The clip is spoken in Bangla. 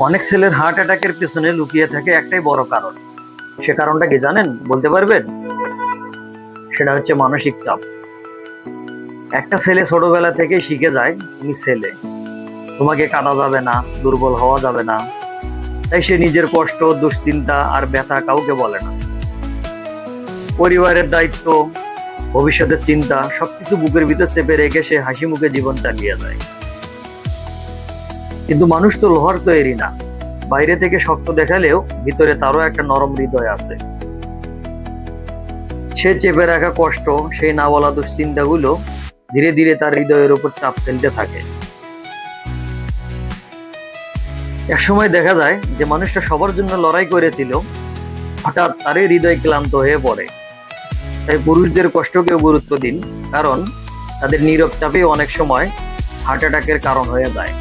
অনেক ছেলের হার্ট অ্যাটাকের পিছনে লুকিয়ে থাকে একটাই বড় কারণ। সে কারণটা কি জানেন? বলতে পারবেন? সেটা হচ্ছে মানসিক চাপ। একটা ছেলে ছোটবেলা থেকেই শিখে যায় তুমি ছেলে, তোমাকে কাঁদা যাবে না, দুর্বল হওয়া যাবে না। তাই সে নিজের কষ্ট, দুশ্চিন্তা আর ব্যথা কাউকে বলে না। পরিবারের দায়িত্ব, ভবিষ্যতের চিন্তা সবকিছু বুকের ভিতর চেপে রেখে সে হাসি মুখে জীবন চালিয়ে যায়। কিন্তু মানুষ তো লোহার তৈরি না। বাইরে থেকে শক্ত দেখালেও ভিতরে তারও একটা নরম হৃদয় আছে। সে চেপে রাখা কষ্ট, সেই না বলা দুশ্চিন্তাগুলো ধীরে ধীরে তার হৃদয়ের উপর চাপ ফেলতে থাকে। একসময় দেখা যায় যে মানুষটা সবার জন্য লড়াই করেছিল, হঠাৎ তারই হৃদয় ক্লান্ত হয়ে পড়ে। তাই পুরুষদের কষ্টকেও গুরুত্ব দিন, কারণ তাদের নীরব চাপে অনেক সময় হার্ট অ্যাটাকের কারণ হয়ে যায়।